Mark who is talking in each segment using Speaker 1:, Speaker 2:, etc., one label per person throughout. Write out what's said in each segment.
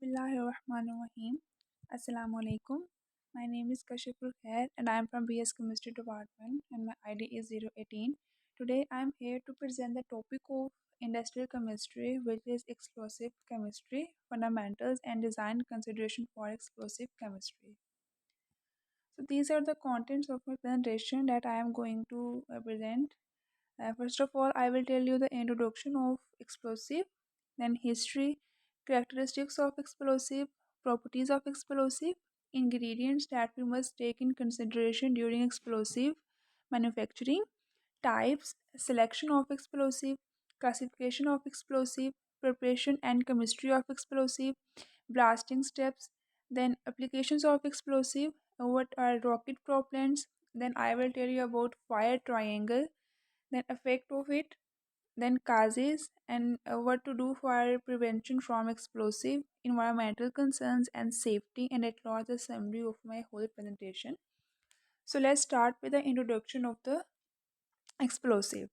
Speaker 1: Bismillahirrahmanirrahim. Assalamu alaikum. My name is Kashiful Khair and I am from BS Chemistry Department and my ID is 018. Today I am here to present the topic of industrial chemistry, which is explosive chemistry, fundamentals and design consideration for explosive chemistry. So these are the contents of my presentation that I am going to present. First of all, I will tell you the introduction of explosive, then history, characteristics of explosive, properties of explosive, ingredients that we must take in consideration during explosive manufacturing, types, selection of explosive, classification of explosive, preparation and chemistry of explosive, blasting steps, then applications of explosive, what are rocket propellants, then I will tell you about fire triangle, then effect of it, then causes and what to do for prevention from explosive, environmental concerns and safety, and at large a summary of my whole presentation. So let's start with the introduction of the explosive.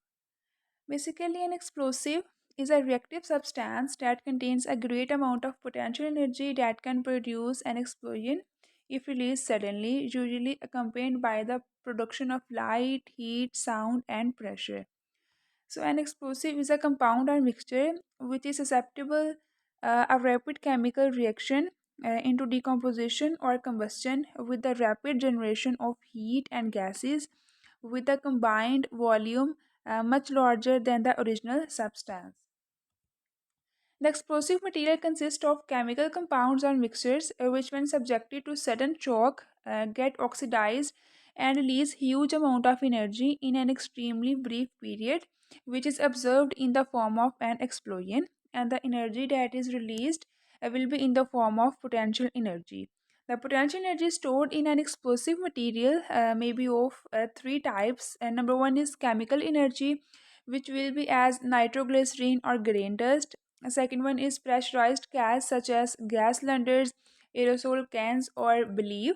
Speaker 1: Basically, an explosive is a reactive substance that contains a great amount of potential energy that can produce an explosion if released suddenly, usually accompanied by the production of light, heat, sound, and pressure. So, an explosive is a compound or mixture which is susceptible a rapid chemical reaction into decomposition or combustion with the rapid generation of heat and gases with a combined volume much larger than the original substance. The explosive material consists of chemical compounds or mixtures which, when subjected to sudden shock, get oxidized and release huge amount of energy in an extremely brief period, which is observed in the form of an explosion. And the energy that is released will be in the form of potential energy. The potential energy stored in an explosive material may be of three types. Number one is chemical energy, which will be as nitroglycerin or grain dust. A second one is pressurized gas such as gas cylinders, aerosol cans, or believe.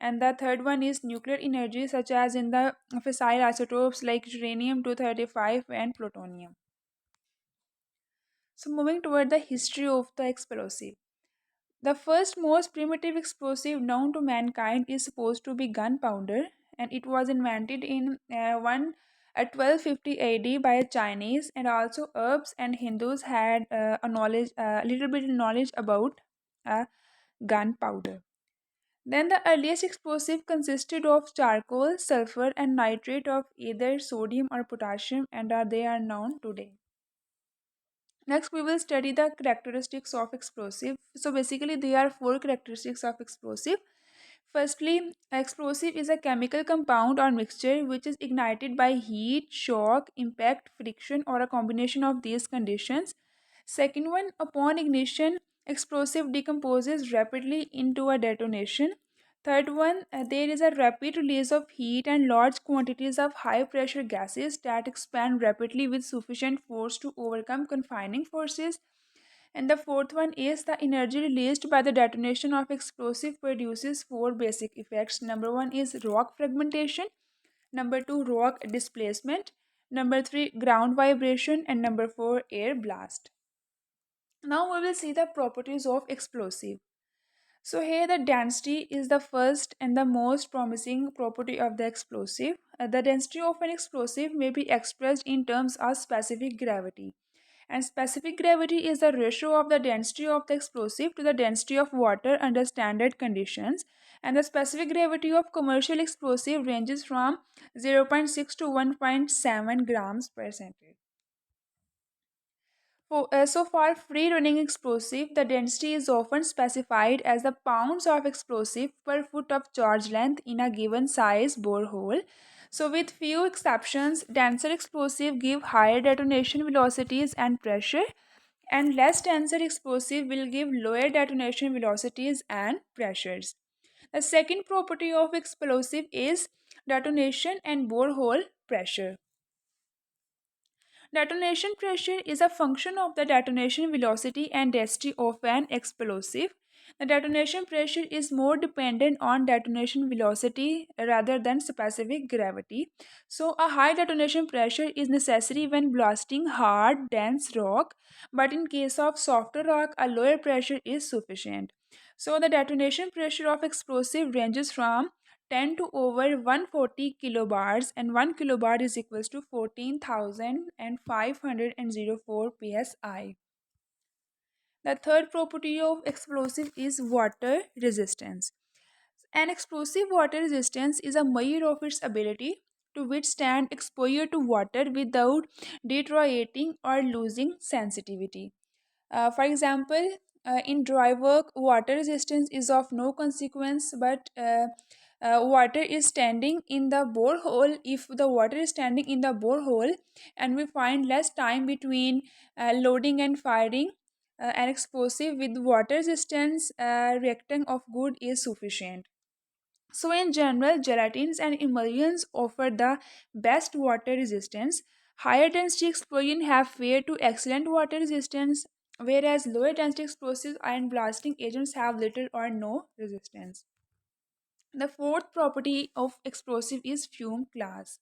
Speaker 1: And the third one is nuclear energy such as in the fissile isotopes like uranium 235 and plutonium. So moving toward the history of the explosive. The first most primitive explosive known to mankind is supposed to be gunpowder, and it was invented in 1250 AD by a Chinese, and also Arabs and Hindus had a little bit of knowledge about uh, gunpowder. Then the earliest explosive consisted of charcoal, sulfur, and nitrate of either sodium or potassium, and they are known today. Next, we will study the characteristics of explosive. So basically, there are four characteristics of explosive. Firstly, explosive is a chemical compound or mixture which is ignited by heat, shock, impact, friction, or a combination of these conditions. Second one, upon ignition, explosive decomposes rapidly into a detonation. Third one, there is a rapid release of heat and large quantities of high pressure gases that expand rapidly with sufficient force to overcome confining forces. And the fourth one is the energy released by the detonation of explosive produces four basic effects. Number one is rock fragmentation, number two, rock displacement, number three, ground vibration, and number four, air blast. Now we will see the properties of explosive. So here the density is the first and the most promising property of the explosive. The density of an explosive may be expressed in terms of specific gravity. And specific gravity is the ratio of the density of the explosive to the density of water under standard conditions. And the specific gravity of commercial explosive ranges from zero point 0.6 to 1.7 grams per centimeter. For free running explosive, the density is often specified as the pounds of explosive per foot of charge length in a given size borehole. So, with few exceptions, denser explosive give higher detonation velocities and pressure, and less denser explosive will give lower detonation velocities and pressures. The second property of explosive is detonation and borehole pressure. Detonation pressure is a function of the detonation velocity and density of an explosive. The detonation pressure is more dependent on detonation velocity rather than specific gravity. So, a high detonation pressure is necessary when blasting hard, dense rock, but in case of softer rock, a lower pressure is sufficient. So, the detonation pressure of explosive ranges from 10 to over 140 kilobars, and 1 kilobar is equals to 14,504 psi. The third property of explosive is water resistance. An explosive water resistance is a measure of its ability to withstand exposure to water without deteriorating or losing sensitivity. For example, in dry work, water resistance is of no consequence, but water is standing in the borehole. If the water is standing in the borehole and we find less time between loading and firing, an explosive with water resistance reacting of good is sufficient. So, in general, gelatins and emulsions offer the best water resistance. Higher density explosions have fair to excellent water resistance, whereas lower density explosives and blasting agents have little or no resistance. The fourth property of explosive is fume class.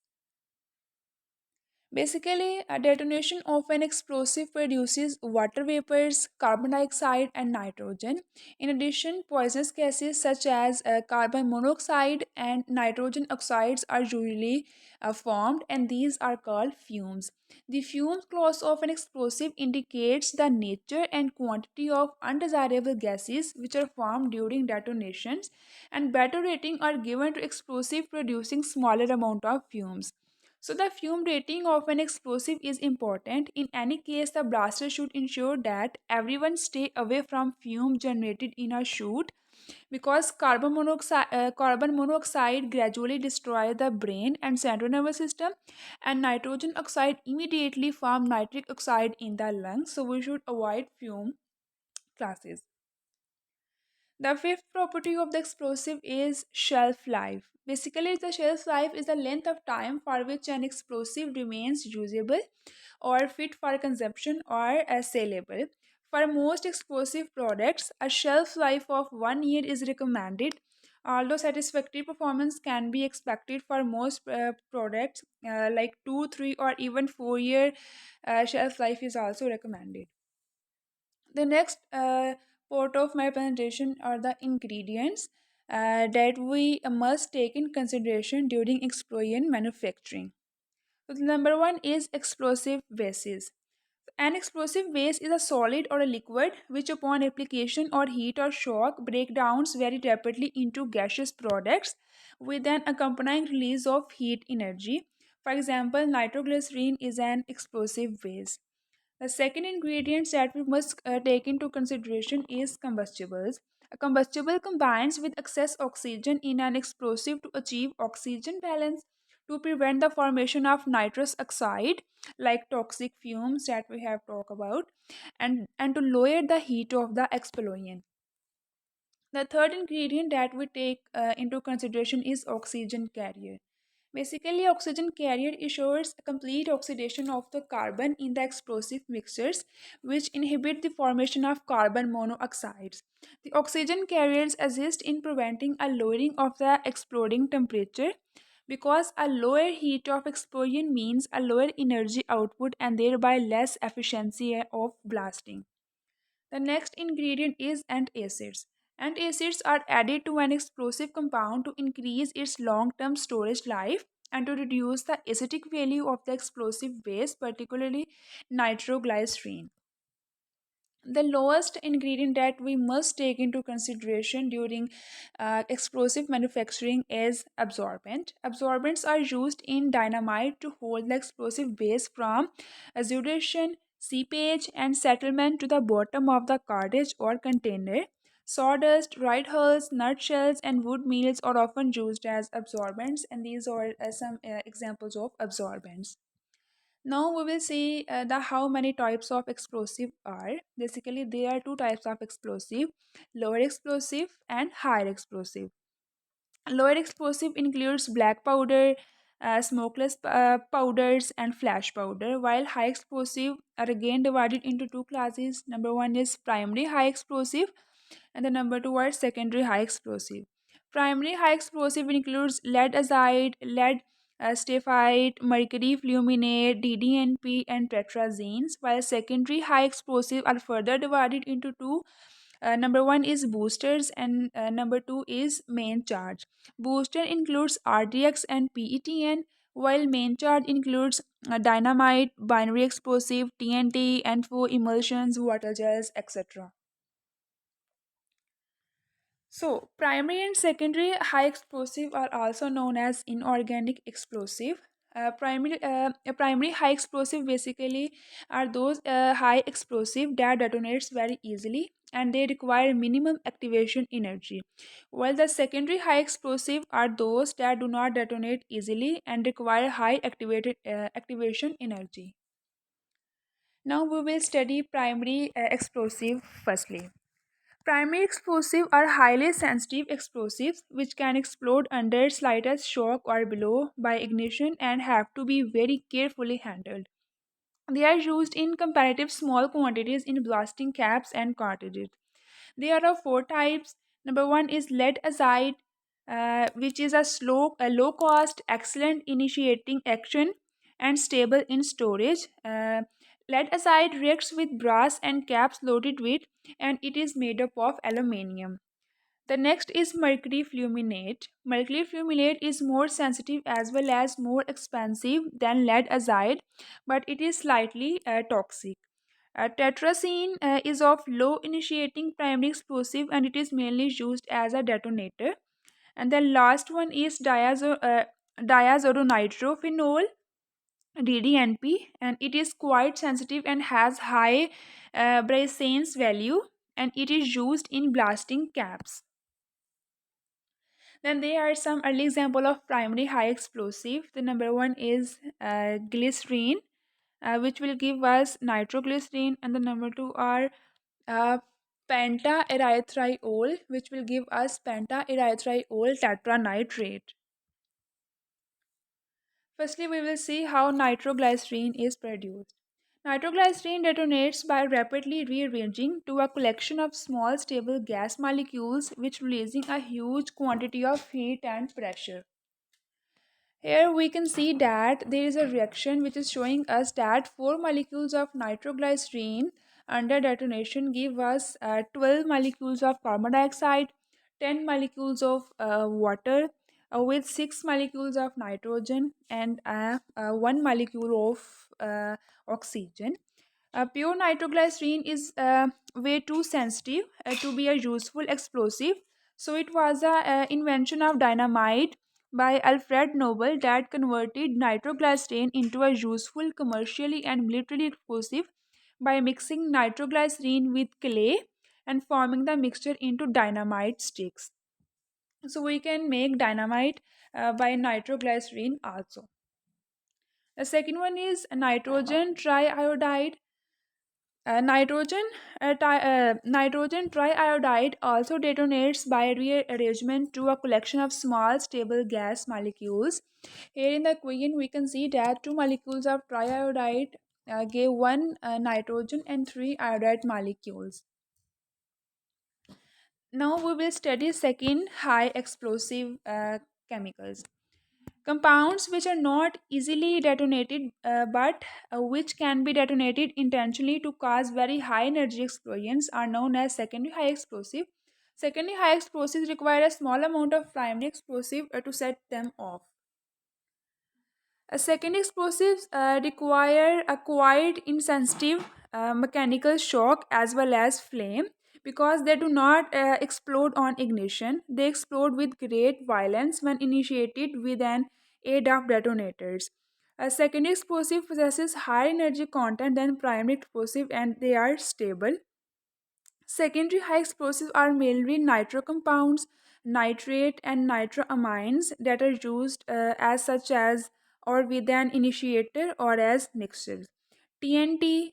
Speaker 1: Basically, a detonation of an explosive produces water vapors, carbon dioxide, and nitrogen. In addition, poisonous gases such as carbon monoxide and nitrogen oxides are usually formed, and these are called fumes. The fumes clause of an explosive indicates the nature and quantity of undesirable gases which are formed during detonations, and better rating are given to explosive producing smaller amount of fumes. So, the fume rating of an explosive is important. In any case, the blaster should ensure that everyone stay away from fume generated in a shoot, because carbon monoxide gradually destroys the brain and central nervous system, and nitrogen oxide immediately form nitric oxide in the lungs. So, we should avoid fume classes. The fifth property of the explosive is shelf life. Basically, the shelf life is the length of time for which an explosive remains usable or fit for consumption or saleable. For most explosive products, a shelf life of 1 year is recommended. Although satisfactory performance can be expected for most products, like 2, 3, or even 4 year shelf life is also recommended. The next part of my presentation are the ingredients that we must take in consideration during explosion manufacturing. So the number one is explosive bases. An explosive base is a solid or a liquid which, upon application or heat or shock, breaks very rapidly into gaseous products with an accompanying release of heat energy. For example, nitroglycerin is an explosive base. The second ingredient that we must take into consideration is combustibles. A combustible combines with excess oxygen in an explosive to achieve oxygen balance, to prevent the formation of nitrous oxide, like toxic fumes that we have talked about, and to lower the heat of the explosion. The third ingredient that we take into consideration is oxygen carrier. Basically, oxygen carrier ensures a complete oxidation of the carbon in the explosive mixtures, which inhibit the formation of carbon monoxides. The oxygen carriers assist in preventing a lowering of the exploding temperature, because a lower heat of explosion means a lower energy output and thereby less efficiency of blasting. The next ingredient is antacids. Antacids are added to an explosive compound to increase its long term storage life and to reduce the acidic value of the explosive base, particularly nitroglycerin. The lowest ingredient that we must take into consideration during explosive manufacturing is absorbent. Absorbents are used in dynamite to hold the explosive base from exudation, seepage, and settlement to the bottom of the cartridge or container. Sawdust, ride hulls, nutshells, and wood meals are often used as absorbents, and these are some examples of absorbents. Now we will see the how many types of explosive are. Basically, there are two types of explosive: lower explosive and higher explosive. Lower explosive includes black powder, smokeless powders, and flash powder, while high explosive are again divided into two classes. Number one is primary high explosive. and the number two are secondary high explosive. Primary high explosive includes lead azide, lead stephite, mercury fluminate, DDNP, and tetrazenes, while secondary high explosive are further divided into two. Number one is boosters, and number two is main charge. Booster includes RDX and PETN, while main charge includes dynamite, binary explosive, TNT, and for emulsions, water gels, etc. So, primary and secondary high explosive are also known as inorganic explosive. Primary high explosive basically are those high explosive that detonates very easily and they require minimum activation energy. While the secondary high explosive are those that do not detonate easily and require high activation energy. Now we will study primary explosive firstly. Primary explosives are highly sensitive explosives which can explode under slightest shock or below by ignition and have to be very carefully handled. They are used in comparative small quantities in blasting caps and cartridges. There are four types. Number one is lead azide, which is a low cost, excellent initiating action, and stable in storage. Lead azide reacts with brass and caps loaded with, and it is made up of aluminium. The next is mercury fluminate. Mercury fluminate is more sensitive as well as more expensive than lead azide, but it is slightly toxic. Tetrazine is of low initiating primary explosive and it is mainly used as a detonator. And the last one is diazodonitrophenol, DDNP, and it is quite sensitive and has high brisance value and it is used in blasting caps. Then there are some early example of primary high explosive. The number one is glycerine, which will give us nitroglycerine, and the number two are uh, pentaerythriol, which will give us pentaerythriol tetranitrate. Firstly, we will see how nitroglycerine is produced. Nitroglycerine detonates by rapidly rearranging to a collection of small stable gas molecules which releasing a huge quantity of heat and pressure. Here we can see that there is a reaction which is showing us that 4 molecules of nitroglycerine under detonation give us 12 molecules of carbon dioxide, 10 molecules of water with 6 molecules of nitrogen and 1 molecule of oxygen. Pure nitroglycerine is way too sensitive to be a useful explosive. So it was a invention of dynamite by Alfred Nobel that converted nitroglycerine into a useful commercially and militarily explosive by mixing nitroglycerine with clay and forming the mixture into dynamite sticks. So we can make dynamite by nitroglycerine also. The second one is nitrogen triiodide. Nitrogen triiodide also detonates by rearrangement to a collection of small stable gas molecules. Here in the equation, we can see that two molecules of triiodide gave one nitrogen and three iodide molecules. Now we will study second high explosive chemicals. Compounds which are not easily detonated but which can be detonated intentionally to cause very high energy explosions are known as secondary high explosive. Secondary high explosives require a small amount of primary explosive to set them off. Secondary explosives require a quite insensitive mechanical shock as well as flame because they do not explode on ignition. They explode with great violence when initiated with an aid of detonators. A secondary explosive possesses higher energy content than primary explosive and they are stable. Secondary high explosives are mainly nitro compounds, nitrate, and nitroamines that are used as such as or with an initiator or as mixtures. TNT,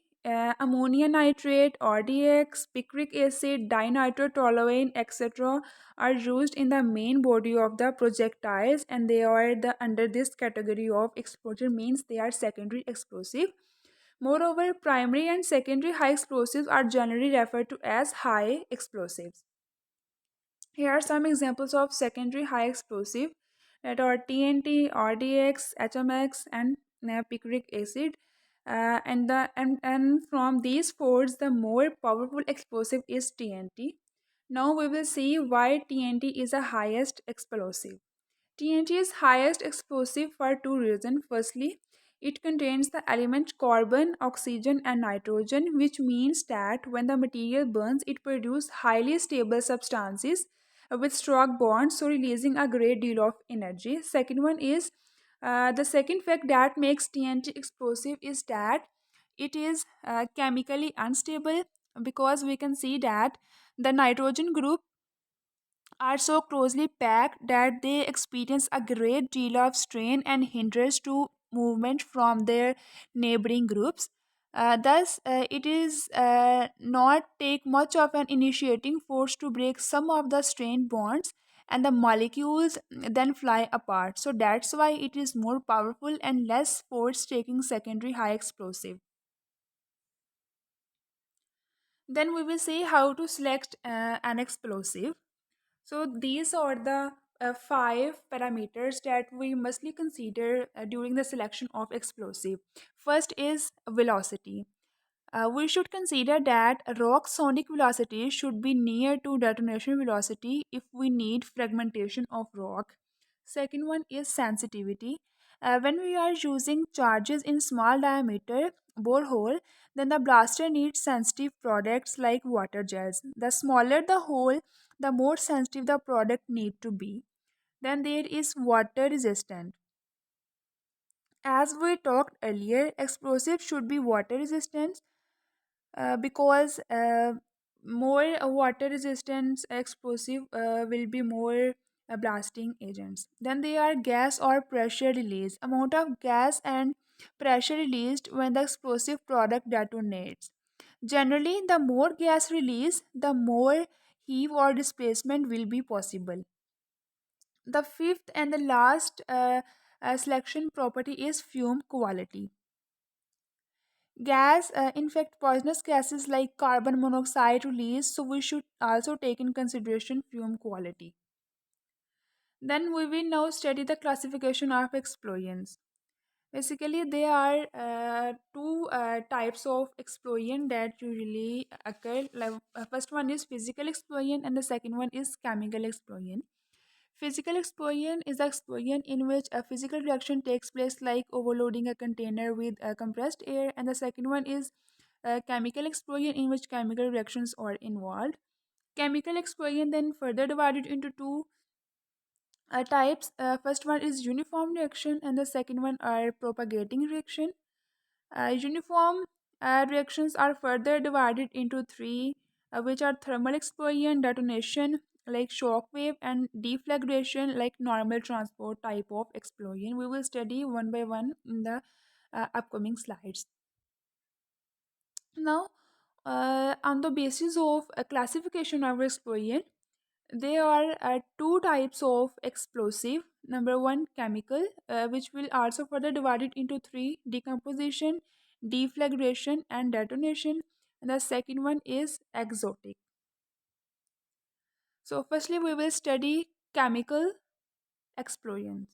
Speaker 1: ammonia nitrate, RDX, picric acid, dinitrotoluene, etc. are used in the main body of the projectiles and they are under this category of explosion means they are secondary explosive. Moreover, primary and secondary high explosives are generally referred to as high explosives. Here are some examples of secondary high explosive that are TNT, RDX, HMX, and picric acid. And from these fours, the more powerful explosive is TNT. Now we will see why TNT is the highest explosive. TNT is highest explosive for two reasons. Firstly, it contains the elements carbon, oxygen, and nitrogen, which means that when the material burns, it produces highly stable substances with strong bonds, so releasing a great deal of energy. Second one is the second fact that makes TNT explosive is that it is chemically unstable, because we can see that the nitrogen group are so closely packed that they experience a great deal of strain and hindrance to movement from their neighboring groups. Thus, it is not take much of an initiating force to break some of the strained bonds, and the molecules then fly apart. So that's why it is more powerful and less force taking secondary high explosive. Then we will see how to select an explosive. So these are the five parameters that we mustly consider during the selection of explosive. First is velocity. We should consider that rock sonic velocity should be near to detonation velocity if we need fragmentation of rock. Second one is sensitivity. When we are using charges in small diameter borehole, then the blaster needs sensitive products like water jets. The smaller the hole, the more sensitive the product need to be. Then there is water resistant. As we talked earlier, explosives should be water resistant because more water resistance explosive will be more blasting agents. Then they are gas or pressure release, amount of gas and pressure released when the explosive product detonates. Generally, the more gas release, the more heave or displacement will be possible. The fifth and the last selection property is fume quality. Gas, in fact, poisonous gases like carbon monoxide release, so we should also take in consideration fume quality. Then we will now study the classification of explosions. Basically, there are two types of explosion that usually occur. Like, first one is physical explosion, and the second one is chemical explosion. Physical explosion is the explosion in which a physical reaction takes place, like overloading a container with compressed air, and the second one is chemical explosion, in which chemical reactions are involved. Chemical explosion then further divided into two types. First one is uniform reaction, and the second one are propagating reaction. Uniform reactions are further divided into three, which are thermal explosion, detonation like shock wave, and deflagration like normal transport type of explosion. We will study one by one in the upcoming slides. Now, on the basis of a classification of explosion, there are two types of explosive. Number one, chemical, which will also further divided into three: decomposition, deflagration, and detonation. And the second one is exotic. So, firstly, we will study chemical explosions.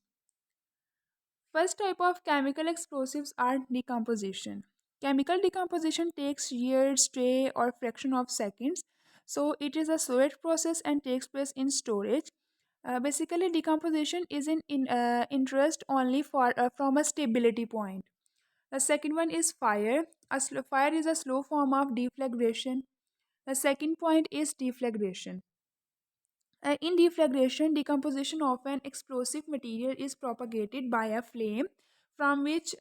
Speaker 1: First type of chemical explosives are decomposition. Chemical decomposition takes years, day, or fraction of seconds. So it is a slow process and takes place in storage. Basically, decomposition is in interest only for from a stability point. The second one is fire. Fire is a slow form of deflagration. The second point is deflagration. In deflagration, decomposition of an explosive material is propagated by a flame from which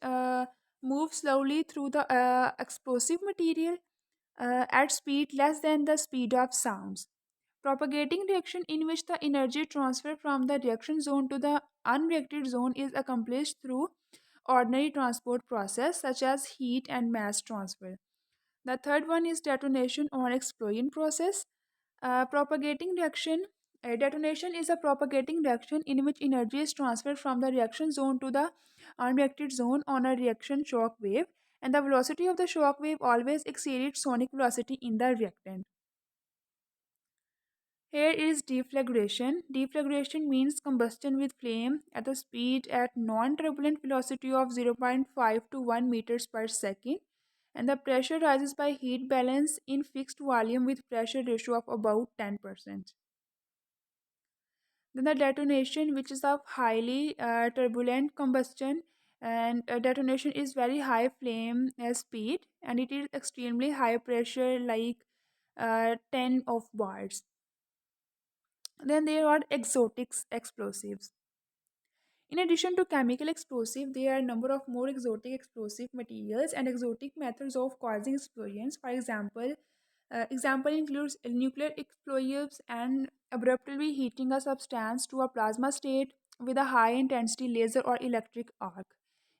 Speaker 1: moves slowly through the explosive material at speed less than the speed of sounds. Propagating reaction, in which the energy transfer from the reaction zone to the unreacted zone is accomplished through ordinary transport process such as heat and mass transfer. The third one is detonation or explosion process. Propagating reaction. Detonation is a propagating reaction in which energy is transferred from the reaction zone to the unreacted zone on a reaction shock wave. and the velocity of the shock wave always exceeded sonic velocity in the reactant. Here is deflagration. Deflagration means combustion with flame at a speed at non-turbulent velocity of zero point 0.5 to 1 meters per second, and the pressure rises by heat balance in fixed volume with pressure ratio of about 10%. Then the detonation, which is of highly turbulent combustion, and detonation is very high flame speed, and it is extremely high pressure, like 10 of bars. Then there are exotic explosives. In addition to chemical explosive, there are a number of more exotic explosive materials and exotic methods of causing explosions. For example, example includes nuclear explosives and abruptly heating a substance to a plasma state with a high intensity laser or electric arc.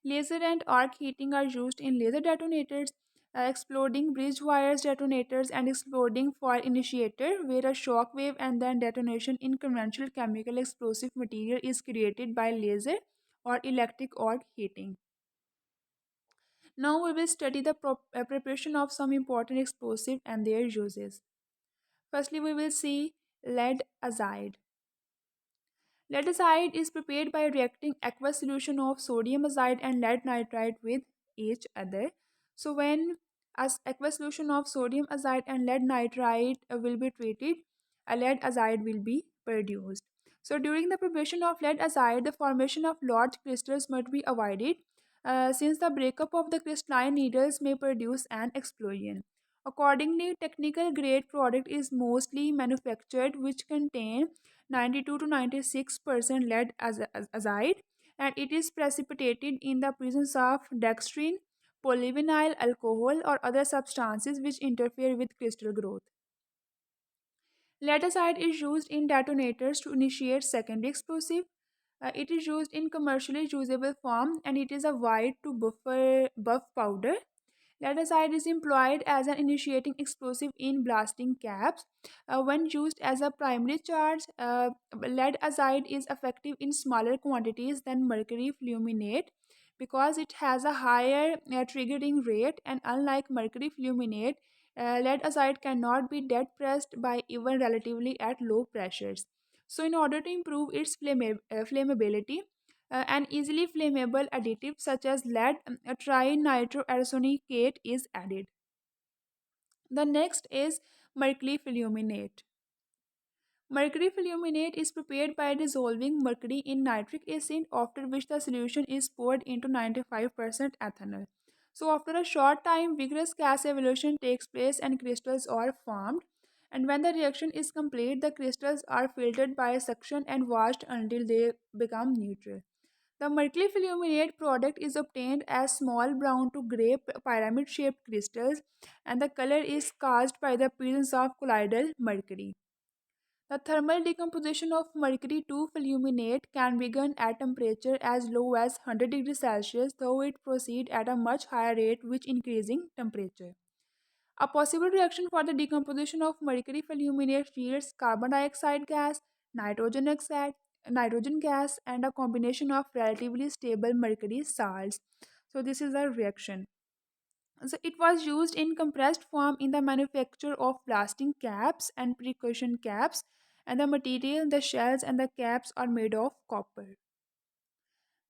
Speaker 1: Laser and arc heating are used in laser detonators, exploding bridge wires detonators, and exploding fire initiator, where a shock wave and then detonation in conventional chemical explosive material is created by laser or electric arc heating. Now we will study the preparation of some important explosive and their uses. Firstly, we will see lead azide. Lead azide is prepared by reacting aqueous solution of sodium azide and lead nitride with each other. So when as aqueous solution of sodium azide and lead nitride will be treated, a lead azide will be produced. So during the preparation of lead azide, the formation of large crystals must be avoided, since the breakup of the crystalline needles may produce an explosion. Accordingly, technical grade product is mostly manufactured which contain 92 to 96% lead azide, and it is precipitated in the presence of dextrin, polyvinyl alcohol, or other substances which interfere with crystal growth. Lead azide is used in detonators to initiate secondary explosive. It is used in commercially usable form, and it is a white to buffer buff powder. Lead azide is employed as an initiating explosive in blasting caps. When used as a primary charge, lead azide is effective in smaller quantities than mercury fulminate because it has a higher triggering rate, and unlike mercury fulminate, lead azide cannot be dead pressed by even relatively at low pressures. So, in order to improve its flammability, an easily flammable additive such as lead trinitroarsenic is added. The next is mercury fulminate. Mercury fulminate is prepared by dissolving mercury in nitric acid, after which the solution is poured into 95% ethanol. So, after a short time, vigorous gas evolution takes place and crystals are formed. And when the reaction is complete, the crystals are filtered by suction and washed until they become neutral. The mercury fulminate product is obtained as small brown to grey pyramid shaped crystals, and the color is caused by the presence of colloidal mercury. The thermal decomposition of mercury to fulminate can begin at temperature as low as 100 degrees Celsius, though it proceeds at a much higher rate with increasing temperature. A possible reaction for the decomposition of mercury fulminate yields carbon dioxide gas, nitrogen oxide, nitrogen gas, and a combination of relatively stable mercury salts. So this is a reaction. So it was used in compressed form in the manufacture of blasting caps and precaution caps, and the material, the shells, and the caps are made of copper.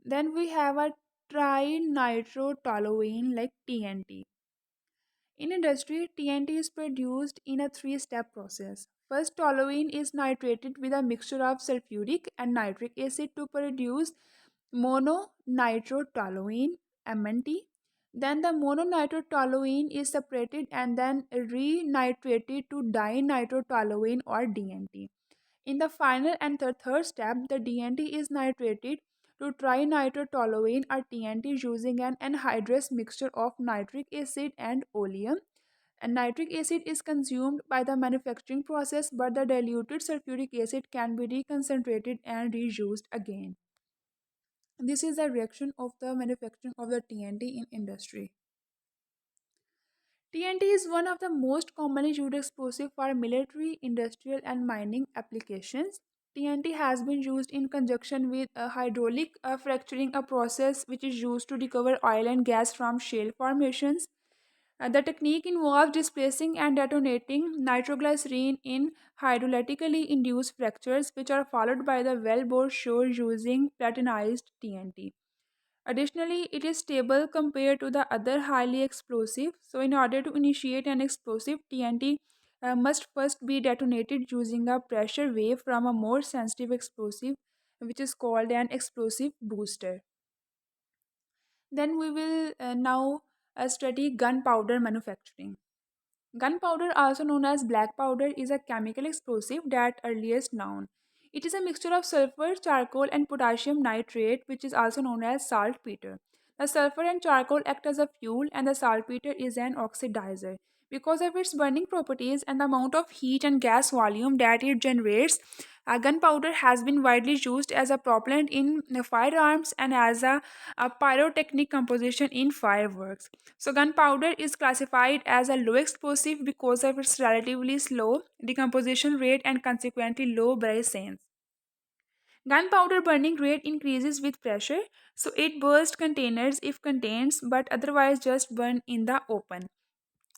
Speaker 1: Then we have a trinitrotoluene like TNT. In industry, TNT is produced in a three-step process. First, toluene is nitrated with a mixture of sulfuric and nitric acid to produce mononitrotoluene (MNT). Then the mononitrotoluene is separated and then renitrated to dinitrotoluene or DNT. In the final and the third step, the DNT is nitrated to trinitrotoluene or TNT using an anhydrous mixture of nitric acid and oleum. And nitric acid is consumed by the manufacturing process, but the diluted sulfuric acid can be reconcentrated and reused again. This is the reaction of the manufacturing of the TNT in industry. TNT is one of the most commonly used explosive for military, industrial, and mining applications. TNT has been used in conjunction with hydraulic fracturing, a process which is used to recover oil and gas from shale formations. The technique involves displacing and detonating nitroglycerine in hydrolytically induced fractures, which are followed by the well bore shore using platinized TNT. Additionally, it is stable compared to the other highly explosive. So, in order to initiate an explosive, TNT must first be detonated using a pressure wave from a more sensitive explosive, which is called an explosive booster. Then we will now study gunpowder manufacturing. Gunpowder, also known as black powder, is a chemical explosive that earliest known. It is a mixture of sulfur, charcoal, and potassium nitrate, which is also known as saltpeter. The sulfur and charcoal act as a fuel, and the saltpeter is an oxidizer. Because of its burning properties and the amount of heat and gas volume that it generates, gunpowder has been widely used as a propellant in firearms and as a pyrotechnic composition in fireworks. So, gunpowder is classified as a low explosive because of its relatively slow decomposition rate and consequently low brisance. Gunpowder burning rate increases with pressure, so it bursts containers if contains, but otherwise just burn in the open.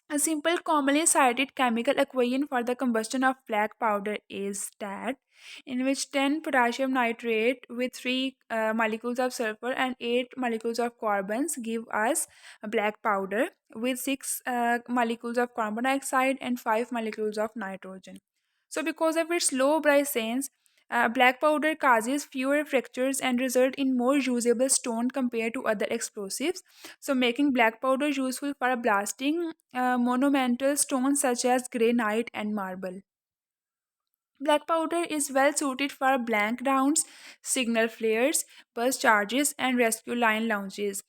Speaker 1: A simple, commonly cited chemical equation for the combustion of black powder is that in which 10 potassium nitrate with 3 molecules of sulfur and 8 molecules of carbons give us a black powder with 6 molecules of carbon dioxide and 5 molecules of nitrogen. So, because of its low brisance, black powder causes fewer fractures and result in more usable stone compared to other explosives, so making black powder useful for blasting monumental stones such as granite and marble. Black powder is well suited for blank rounds, signal flares, bus charges, and rescue line launches.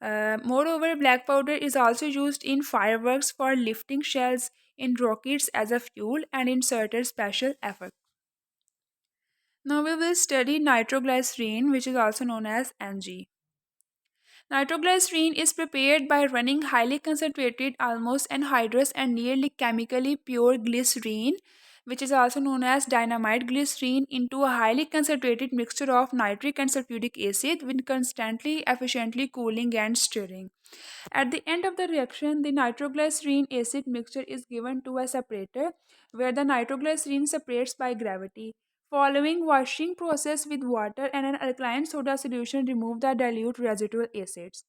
Speaker 1: Moreover, black powder is also used in fireworks for lifting shells, in rockets as a fuel, and in certain special effects. Now we will study nitroglycerine, which is also known as NG. Nitroglycerine is prepared by running highly concentrated, almost anhydrous and nearly chemically pure glycerine, which is also known as dynamite glycerine, into a highly concentrated mixture of nitric and sulfuric acid with constantly efficiently cooling and stirring. At the end of the reaction, the nitroglycerine acid mixture is given to a separator where the nitroglycerine separates by gravity. Following washing process with water and an alkaline soda solution, remove the dilute residual acids.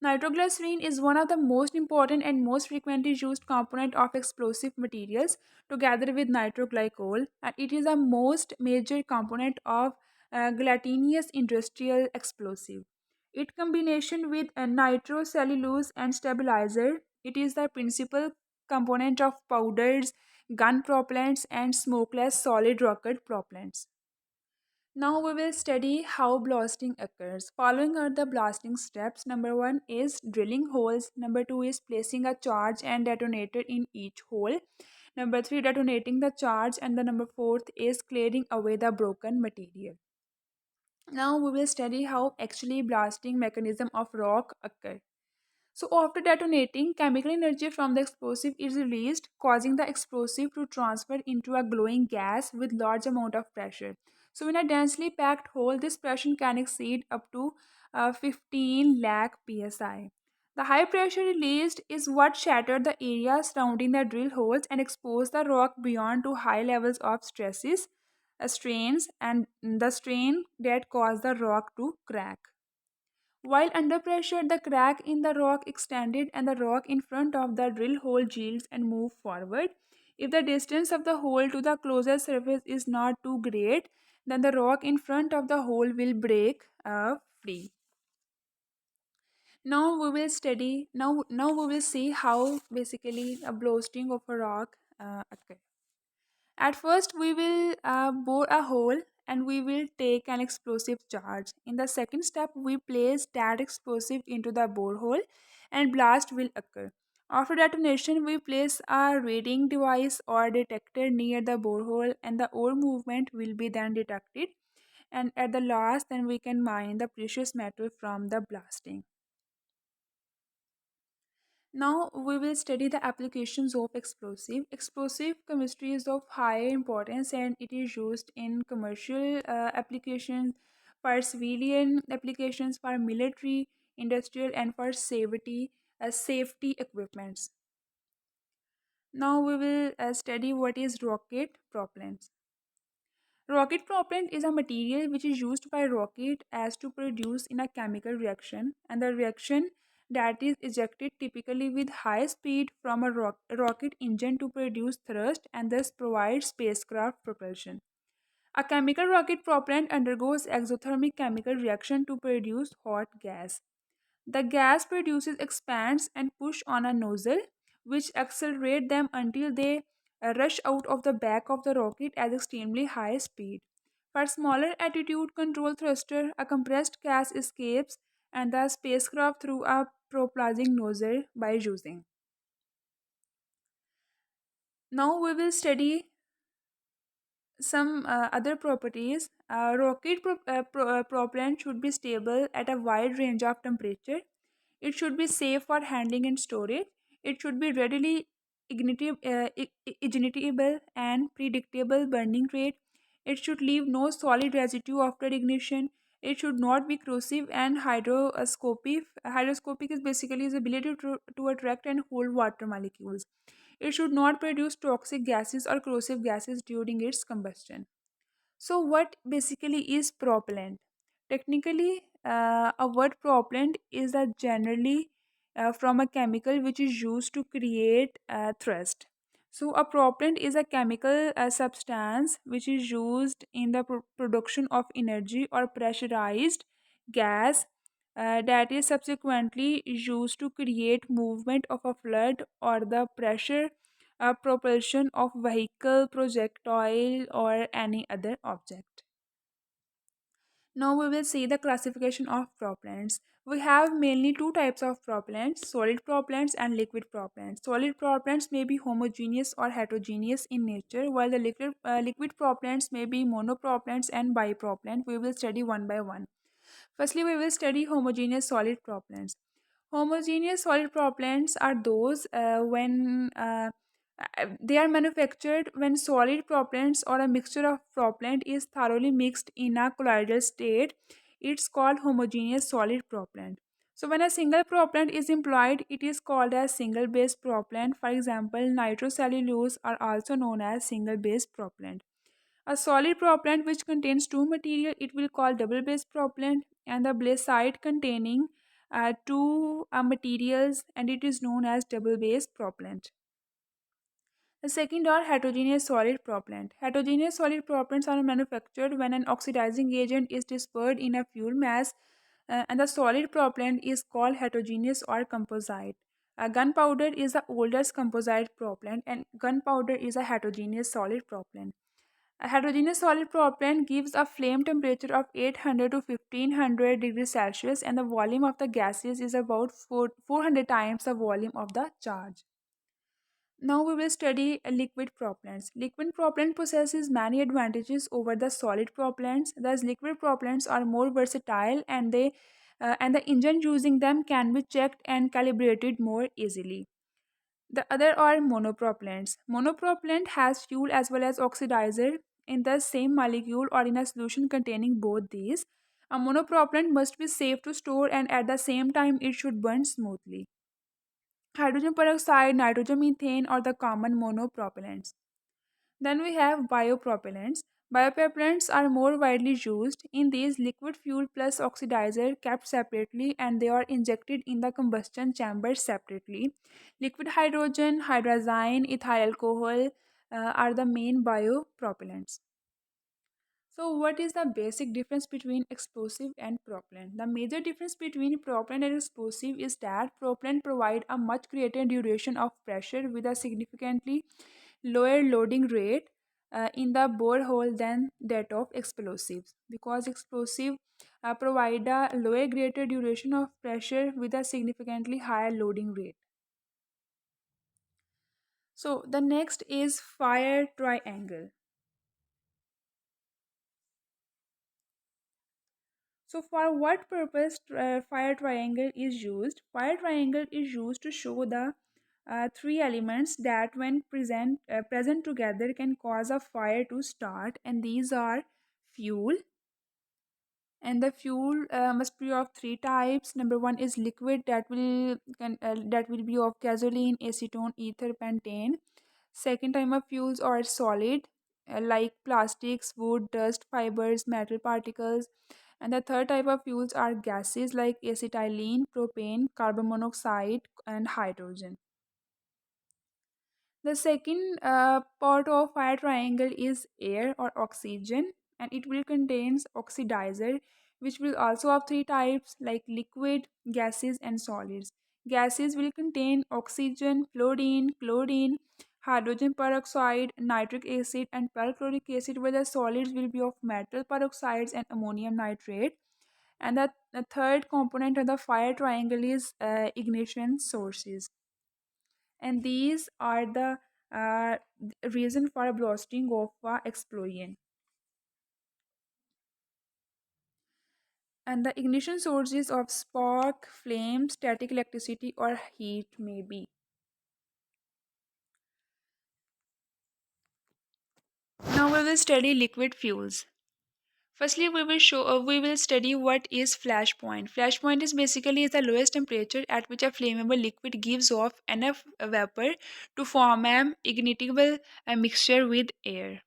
Speaker 1: Nitroglycerin is one of the most important and most frequently used component of explosive materials together with nitroglycol, and it is a most major component of gelatinous industrial explosive. It combination with nitrocellulose and stabilizer, it is the principal component of powders, gun propellants and smokeless solid rocket propellants. Now we will study how blasting occurs. Following are the blasting steps. Number one is drilling holes. Number two is placing a charge and detonator in each hole. Number three, detonating the charge, and the number fourth is clearing away the broken material. Now we will study how actually blasting mechanism of rock occur. So after detonating, chemical energy from the explosive is released, causing the explosive to transfer into a glowing gas with large amount of pressure. So in a densely packed hole, this pressure can exceed up to 15 lakh psi. The high pressure released is what shattered the area surrounding the drill holes and exposed the rock beyond to high levels of stresses, strains, and the strain that caused the rock to crack. While under pressure, the crack in the rock extended and the rock in front of the drill hole yields and moves forward. If the distance of the hole to the closest surface is not too great, then the rock in front of the hole will break free. Now we will see how basically a blasting of a rock occurs. At first, we will bore a hole and we will take an explosive charge. In the second step, we place that explosive into the borehole and blast will occur. After detonation, we place a reading device or detector near the borehole and the ore movement will be then detected. And at the last, then we can mine the precious metal from the blasting. Now we will study the applications of explosive. Explosive chemistry is of high importance and it is used in commercial applications, for civilian applications, for military, industrial, and for safety equipments. Now we will study what is rocket propellant. Rocket propellant is a material which is used by rocket as to produce in a chemical reaction, and the reaction that is ejected typically with high speed from a rocket engine to produce thrust and thus provide spacecraft propulsion. A chemical rocket propellant undergoes exothermic chemical reaction to produce hot gas. The gas produces expands and push on a nozzle, which accelerate them until they rush out of the back of the rocket at extremely high speed. For smaller attitude control thruster, a compressed gas escapes and the spacecraft through a propulsing nozzle by using. Now we will study some other properties. Propellant should be stable at a wide range of temperature. It should be safe for handling and storage. It should be readily ignitable and predictable burning rate. It should leave no solid residue after ignition. It should not be corrosive and hydroscopic. Hydroscopic is basically the ability to attract and hold water molecules. It should not produce toxic gases or corrosive gases during its combustion. So, what basically is propellant? Technically, a word propellant is a generally from a chemical which is used to create thrust. So, a propellant is a chemical substance which is used in the production of energy or pressurized gas that is subsequently used to create movement of a fluid or the pressure propulsion of vehicle, projectile, or any other object. Now we will see the classification of propellants. We have mainly two types of propellants, solid propellants and liquid propellants. Solid propellants may be homogeneous or heterogeneous in nature, while the liquid propellants may be monopropellants and bipropellant. We will study one by one. Firstly, we will study homogeneous solid propellants. Homogeneous solid propellants are those when they are manufactured when solid propellants or a mixture of propellant is thoroughly mixed in a colloidal state. It's called homogeneous solid propellant. So when a single propellant is employed, it is called as single base propellant. For example, nitrocellulose are also known as single base propellant. A solid propellant which contains two material, it will call double base propellant, and the base side containing two materials, and it is known as double base propellant. The second are heterogeneous solid propellant. Heterogeneous solid propellants are manufactured when an oxidizing agent is dispersed in a fuel mass, and the solid propellant is called heterogeneous or composite. Gunpowder is the oldest composite propellant, and gunpowder is a heterogeneous solid propellant. A heterogeneous solid propellant gives a flame temperature of 800 to 1500 degrees Celsius, and the volume of the gases is about 400 times the volume of the charge. Now we will study liquid propellants. Liquid propellant possesses many advantages over the solid propellants. Thus, liquid propellants are more versatile, and the engine using them can be checked and calibrated more easily. The other are monopropellants. Monopropellant has fuel as well as oxidizer in the same molecule or in a solution containing both these. A monopropellant must be safe to store and at the same time it should burn smoothly. Hydrogen peroxide, nitrogen methane, or the common monopropellants. Then we have biopropellants. Biopropellants are more widely used. In these, liquid fuel plus oxidizer kept separately and they are injected in the combustion chamber separately. Liquid hydrogen, hydrazine, ethyl alcohol are the main biopropellants. So, what is the basic difference between explosive and propellant? The major difference between propellant and explosive is that propellant provide a much greater duration of pressure with a significantly lower loading rate in the borehole than that of explosives, because explosive provide a lower greater duration of pressure with a significantly higher loading rate. So the next is fire triangle. So for what purpose fire triangle is used? Fire triangle is used to show the three elements that when present together can cause a fire to start, and these are fuel. And the fuel must be of three types. Number one is liquid, that will be of gasoline, acetone, ether, pentane. Second type of fuels are solid, like plastics, wood, dust, fibers, metal particles. And the third type of fuels are gases like acetylene, propane, carbon monoxide, and hydrogen. The second part of fire triangle is air or oxygen, and it will contains oxidizer, which will also have three types like liquid, gases, and solids. Gases will contain oxygen, fluorine, chlorine, hydrogen peroxide, nitric acid, and perchloric acid, while the solids will be of metal peroxides and ammonium nitrate. And the third component of the fire triangle is ignition sources, and these are the uh, reason for a blasting of a explosion. And the ignition sources of spark, flame, static electricity, or heat may be. Now we will study liquid fuels. Firstly, we will study what is flash point. Flash point is basically the lowest temperature at which a flammable liquid gives off enough vapor to form an ignitable mixture with air.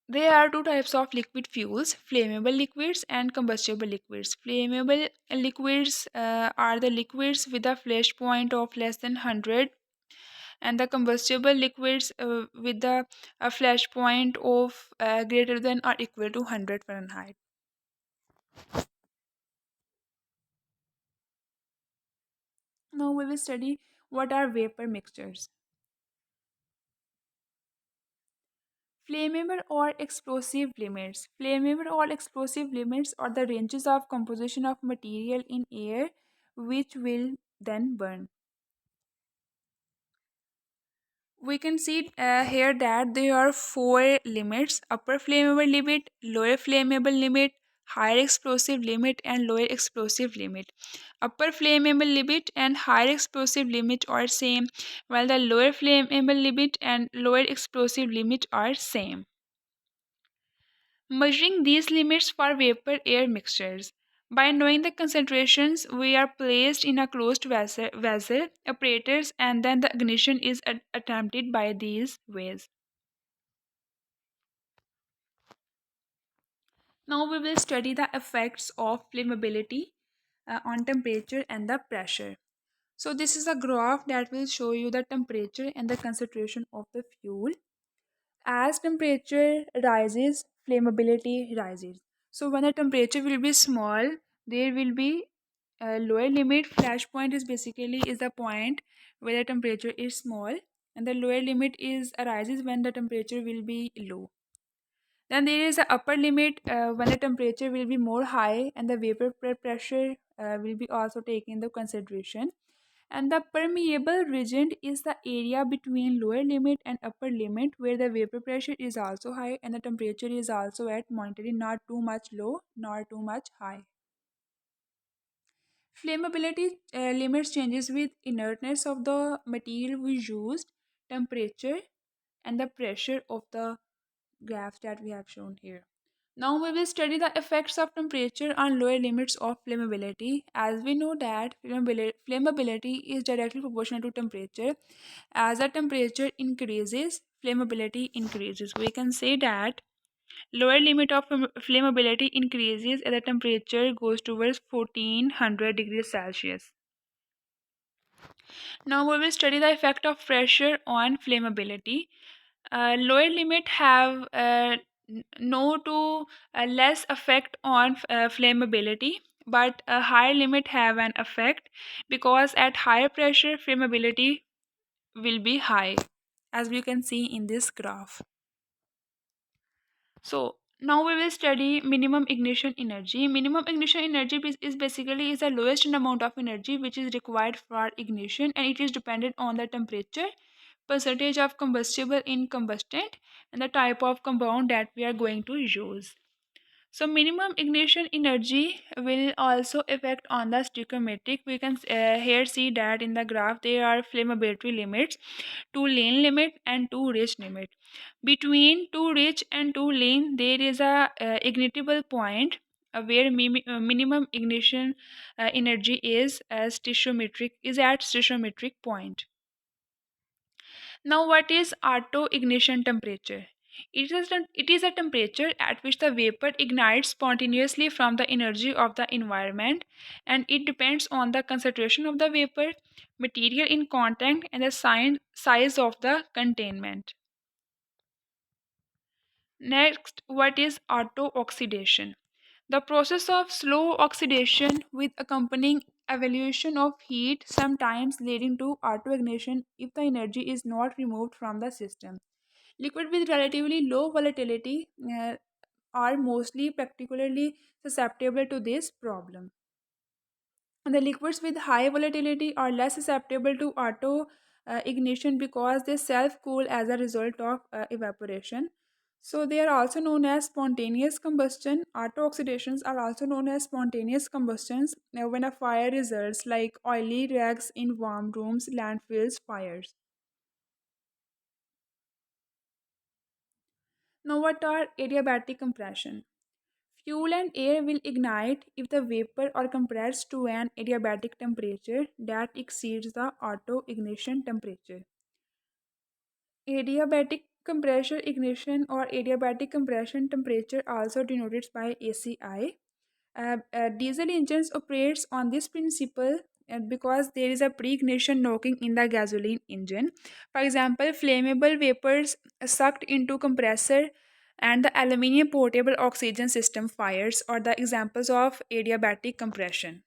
Speaker 1: There are two types of liquid fuels: flammable liquids and combustible liquids. Flammable liquids are the liquids with a flash point of less than 100, and the combustible liquids with a flash point of greater than or equal to 100 Fahrenheit. Now we will study what are vapor mixtures. Flammable or explosive limits. Flammable or explosive limits are the ranges of composition of material in air which will then burn. We can see here that there are four limits: upper flammable limit, lower flammable limit, higher explosive limit, and lower explosive limit. Upper flammable limit and higher explosive limit are same, while the lower flammable limit and lower explosive limit are same. Measuring these limits for vapor air mixtures. By knowing the concentrations, we are placed in a closed vessel apparatus, and then the ignition is attempted by these ways. Now we will study the effects of flammability on temperature and the pressure. So this is a graph that will show you the temperature and the concentration of the fuel. As temperature rises, flammability rises. So when the temperature will be small, there will be a lower limit. Flash point is basically is the point where the temperature is small, and the lower limit is arises when the temperature will be low. Then there is a upper limit when the temperature will be more high, and the vapor pressure will be also taken into consideration. And the permeable region is the area between lower limit and upper limit where the vapor pressure is also high and the temperature is also at monitoring, not too much low nor too much high. Flammability limits changes with inertness of the material we used, temperature, and the pressure of the graphs that we have shown here. Now we will study the effects of temperature on lower limits of flammability. As we know that flammability is directly proportional to temperature. As the temperature increases, flammability increases. We can say that lower limit of flammability increases as the temperature goes towards 1400 degrees Celsius. Now we will study the effect of pressure on flammability. Lower limit have no to less effect on flammability, but a higher limit have an effect because at higher pressure flammability will be high, as we can see in this graph. So now we will study minimum ignition energy. Minimum ignition energy is basically is the lowest amount of energy which is required for ignition, and it is dependent on the temperature, percentage of combustible in combustant, and the type of compound that we are going to use. So minimum ignition energy will also affect on the stoichiometric. We can here see that in the graph there are flammability limits, two lean limit and two rich limit. Between two rich and two lean there is a ignitable point where minimum ignition energy is stoichiometric is at stoichiometric point. Now, what is autoignition temperature? It is a temperature at which the vapor ignites spontaneously from the energy of the environment, and it depends on the concentration of the vapor, material in contact, and the size of the containment. Next, what is auto-oxidation? The process of slow oxidation with accompanying evaluation of heat, sometimes leading to autoignition if the energy is not removed from the system. Liquid with relatively low volatility are mostly particularly susceptible to this problem. And the liquids with high volatility are less susceptible to auto ignition because they self cool as a result of evaporation. So they are also known as spontaneous combustion. Auto oxidations are also known as spontaneous combustions when a fire results, like oily rags in warm rooms, landfills, fires. Now, what are adiabatic compression? Fuel and air will ignite if the vapor are compressed to an adiabatic temperature that exceeds the auto ignition temperature. Adiabatic compression ignition or adiabatic compression temperature, also denoted by ACI. Diesel engines operates on this principle because there is a pre-ignition knocking in the gasoline engine. For example, flammable vapors sucked into compressor and the aluminium portable oxygen system fires are the examples of adiabatic compression.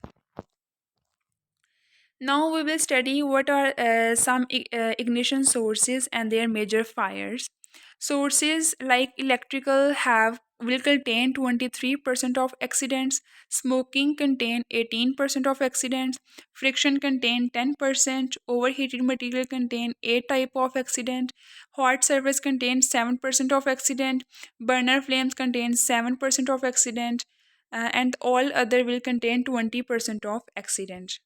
Speaker 1: Now we will study what are some ignition sources and their major fires. Sources like electrical have will contain 23% of accidents, smoking contain 18% of accidents, friction contain 10%, overheated material contain 8 type of accident, hot surface contains 7% of accident, burner flames contain 7% of accident, and all other will contain 20% of accident.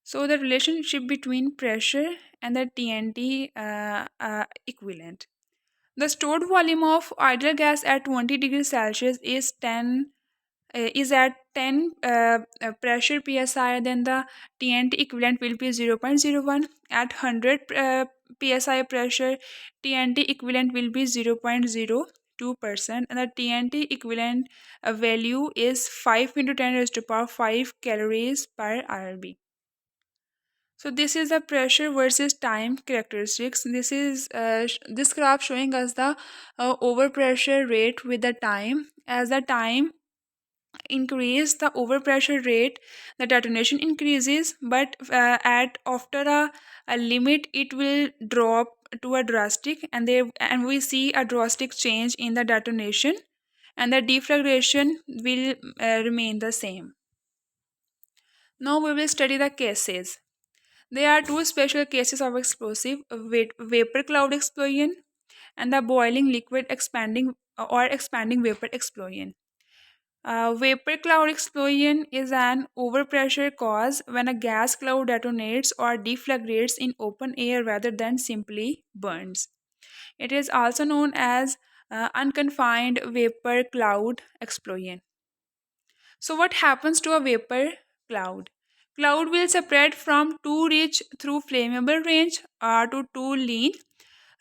Speaker 1: So the relationship between pressure and the TNT equivalent. The stored volume of ideal gas at 20 degrees Celsius is at 10 pressure psi. Then the TNT equivalent will be 0.01. At 100 psi pressure, TNT equivalent will be 0.02%, and the TNT equivalent value is 5 into 10 raised to power 5 calories per RB. So this is the pressure versus time characteristics. This graph showing us the overpressure rate with the time. As the time increase the overpressure rate, the detonation increases, but at after a limit it will drop to a drastic, and we see a drastic change in the detonation, and the deflagration will remain the same. Now we will study the cases. There are two special cases of explosive vapor cloud explosion and the boiling liquid expanding or expanding vapor explosion. Vapor cloud explosion is an overpressure cause when a gas cloud detonates or deflagrates in open air rather than simply burns. It is also known as unconfined vapor cloud explosion. So, what happens to a vapor cloud? Cloud will separate from too rich through flammable range to too lean.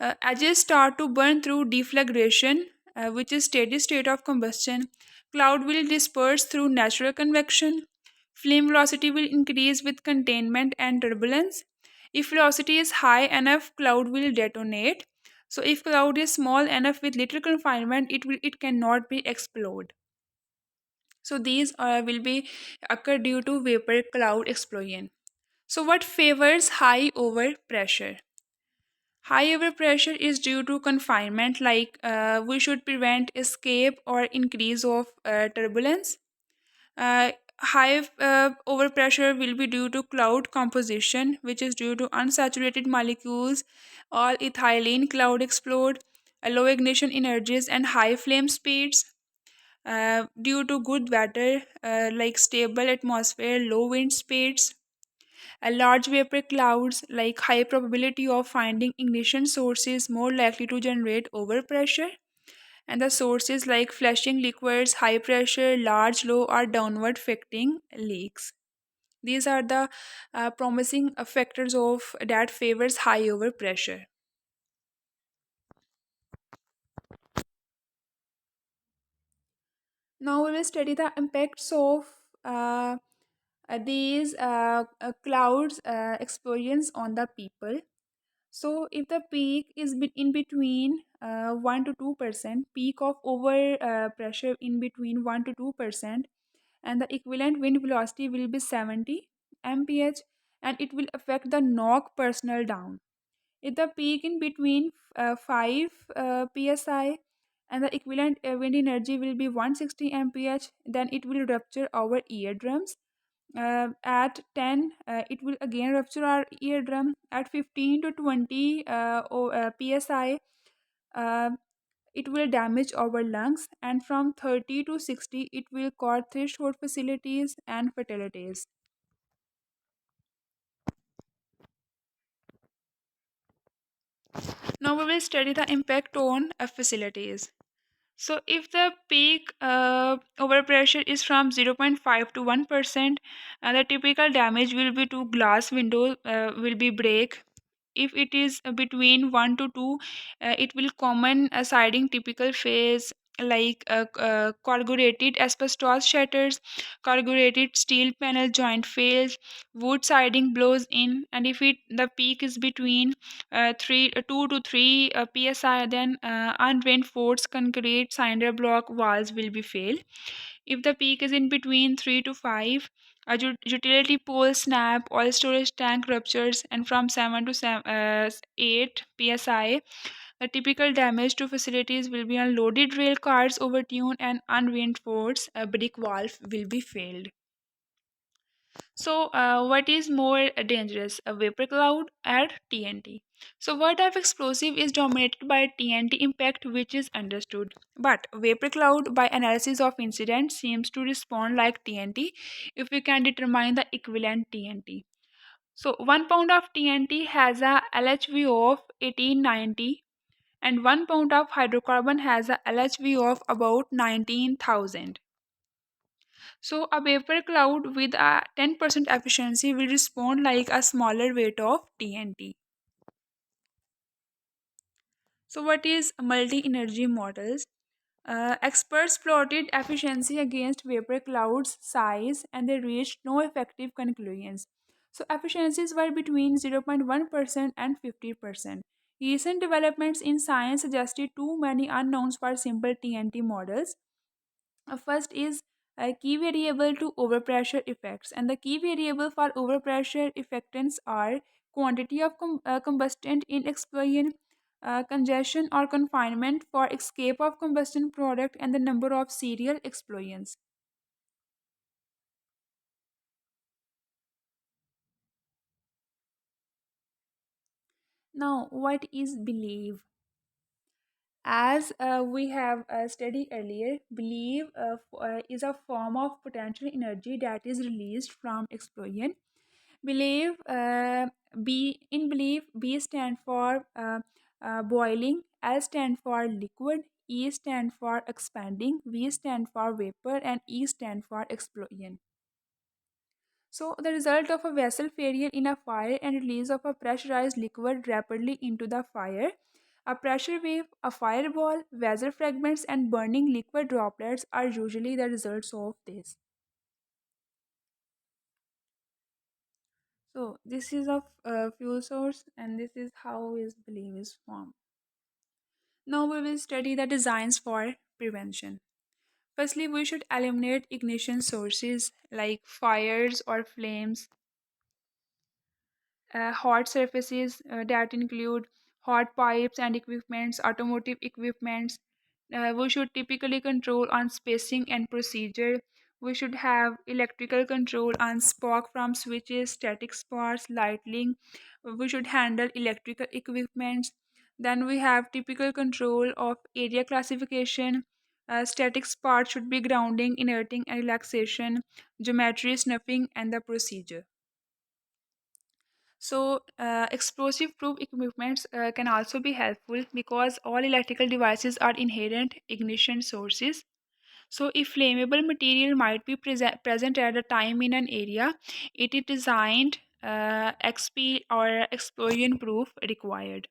Speaker 1: Edges start to burn through deflagration, which is steady state of combustion. Cloud will disperse through natural convection. Flame velocity will increase with containment and turbulence. If velocity is high enough, cloud will detonate. So if cloud is small enough with little confinement, it cannot be explode. So these will be occur due to vapor cloud explosion. So what favors high over pressure? High overpressure is due to confinement, like we should prevent escape or increase of turbulence. high overpressure will be due to cloud composition, which is due to unsaturated molecules, all ethylene cloud explode, low ignition energies, and high flame speeds. Due to good weather, like stable atmosphere, low wind speeds, large vapor clouds, like high probability of finding ignition sources more likely to generate overpressure, and the sources like flashing liquids, high pressure, large, low, or downward facing leaks. These are the promising factors of that favors high overpressure. Now we will study the impacts of these clouds experience on the people. So if the peak is in between 1 to 2%, peak of over pressure in between 1 to 2%, and the equivalent wind velocity will be 70 mph, and it will affect the knock personnel down. If the peak in between 5 psi and the equivalent wind energy will be 160 mph, then it will rupture our eardrums. At 10, it will again rupture our eardrum. At 15 to 20 psi, uh, it will damage our lungs, and from 30 to 60, it will cause threshold facilities and fatalities. Now we will study the impact on facilities. So if the peak overpressure is from zero point 0.5 to 1%, the typical damage will be to glass window will be break. If it is between 1 to 2, it will common siding typical phase, like corrugated asbestos shatters, corrugated steel panel joint fails, wood siding blows in. And if it the peak is between 2 to 3 psi, then unreinforced concrete cinder block walls will be failed. If the peak is in between 3 to 5, a utility pole snap, oil storage tank ruptures, and from 7 to 8 psi, the typical damage to facilities will be unloaded rail cars overtune and unreinforced brick walls will be failed. So, what is more dangerous, a vapor cloud or TNT? So, what type of explosive is dominated by TNT impact, which is understood. But vapor cloud, by analysis of incident, seems to respond like TNT if we can determine the equivalent TNT. So, 1 pound of TNT has a LHV of 1890, and 1 pound of hydrocarbon has a LHV of about 19,000. So a vapor cloud with a 10% efficiency will respond like a smaller weight of TNT. So what is multi-energy models? Experts plotted efficiency against vapor clouds size, and they reached no effective conclusions. So efficiencies were between 0.1% and 50%. Recent developments in science suggested too many unknowns for simple TNT models. First is a key variable to overpressure effects, and the key variable for overpressure effectants are quantity of combustant in explosion, congestion or confinement for escape of combustion product, and the number of serial explosions. Now, what is belief? As we have studied earlier, belief is a form of potential energy that is released from explosion. Believe belief, B stand for boiling, L stand for liquid, E stand for expanding, V stand for vapor, and E stand for explosion. So the result of a vessel failure in a fire and release of a pressurized liquid rapidly into the fire. A pressure wave, a fireball, vessel fragments, and burning liquid droplets are usually the results of this. So this is a fuel source, and this is how his belief is formed. Now we will study the designs for prevention. Firstly, we should eliminate ignition sources like fires or flames, hot surfaces that include hot pipes and equipments, automotive equipments. We should typically control on spacing and procedure. We should have electrical control on spark from switches, static sparks, lighting. We should handle electrical equipments. Then we have typical control of area classification. Static spark should be grounding, inerting, and relaxation, geometry, snuffing, and the procedure. So, explosive proof equipments can also be helpful because all electrical devices are inherent ignition sources. So, if flammable material might be present at a time in an area, it is designed XP or explosion proof required.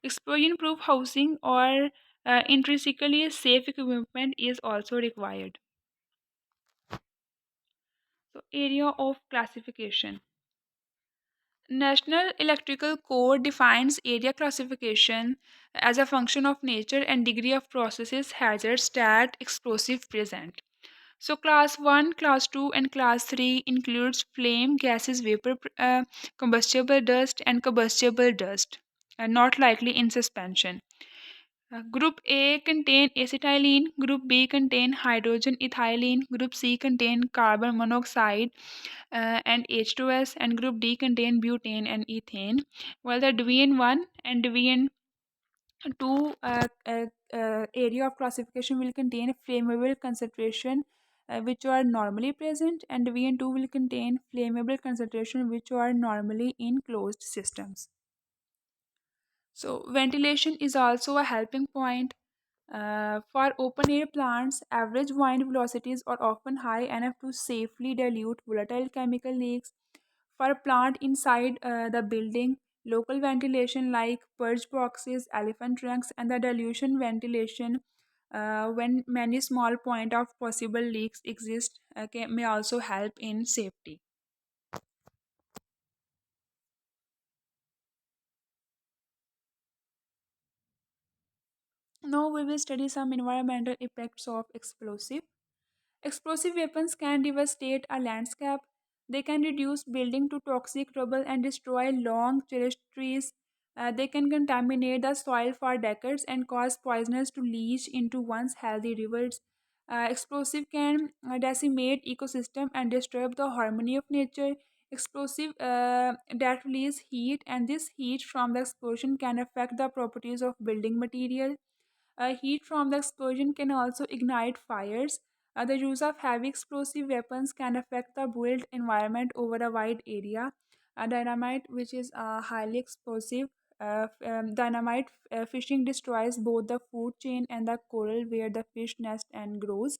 Speaker 1: Explosion proof housing or intrinsically safe equipment is also required. So, area of classification. National Electrical Code defines area classification as a function of nature and degree of processes hazards that explosive present. So class 1, class 2 and class 3 includes flame, gases, vapor, combustible dust and combustible dust, not likely in suspension. Group A contain acetylene, Group B contain hydrogen ethylene, Group C contain carbon monoxide and H2S, and Group D contain butane and ethane, while the Division 1 and Division 2 area of classification will contain flammable concentration which are normally present, and Division 2 will contain flammable concentration which are normally in closed systems. So, ventilation is also a helping point. For open air plants, average wind velocities are often high enough to safely dilute volatile chemical leaks. For a plant inside the building, local ventilation like purge boxes, elephant trunks, and the dilution ventilation when many small point of possible leaks exist may also help in safety. Now we will study some environmental effects of explosive. Explosive weapons can devastate a landscape. They can reduce building to toxic rubble and destroy long cherished trees. They can contaminate the soil for decades and cause poisoners to leach into once healthy rivers. Explosive can decimate ecosystem and disturb the harmony of nature. Explosive that release heat, and this heat from the explosion can affect the properties of building material. Heat from the explosion can also ignite fires. The use of heavy explosive weapons can affect the built environment over a wide area. Dynamite, which is highly explosive, dynamite fishing destroys both the food chain and the coral where the fish nest and grows.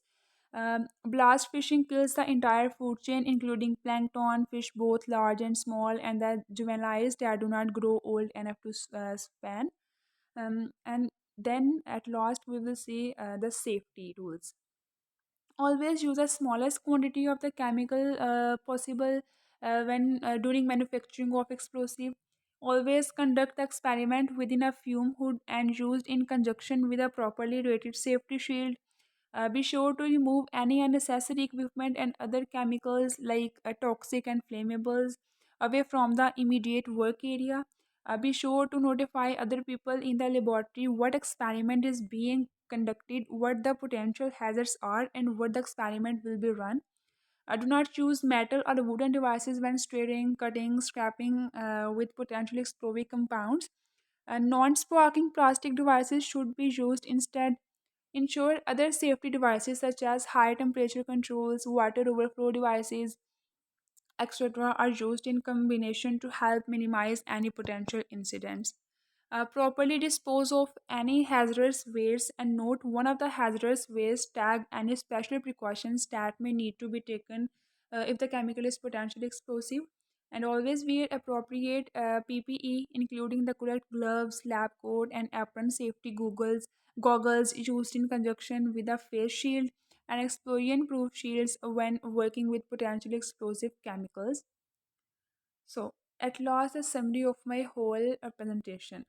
Speaker 1: Blast fishing kills the entire food chain, including plankton, fish both large and small, and the juveniles that do not grow old enough to span. And then at last we will see the safety rules. Always use the smallest quantity of the chemical possible when during manufacturing of explosive. Always conduct the experiment within a fume hood and used in conjunction with a properly rated safety shield. Be sure to remove any unnecessary equipment and other chemicals like toxic and flammables away from the immediate work area. Be sure to notify other people in the laboratory what experiment is being conducted, what the potential hazards are, and what the experiment will be run. Do not use metal or wooden devices when stirring, cutting, scraping with potentially explosive compounds. Non sparking plastic devices should be used instead. Ensure other safety devices such as high temperature controls, water overflow devices, etc., are used in combination to help minimize any potential incidents. Properly dispose of any hazardous waste and note one of the hazardous waste tag any special precautions that may need to be taken if the chemical is potentially explosive. And always wear appropriate PPE, including the correct gloves, lab coat, and apron safety goggles used in conjunction with a face shield and explosion proof shields when working with potentially explosive chemicals. So, at last, a summary of my whole presentation.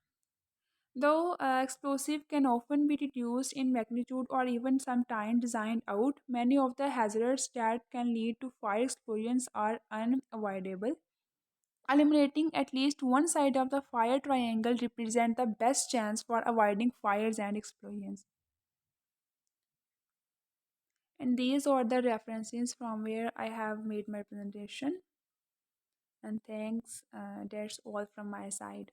Speaker 1: Though explosive can often be reduced in magnitude or even sometimes designed out, many of the hazards that can lead to fire explosions are unavoidable. Eliminating at least one side of the fire triangle represents the best chance for avoiding fires and explosions. And these are the references from where I have made my presentation. And thanks. That's all from my side.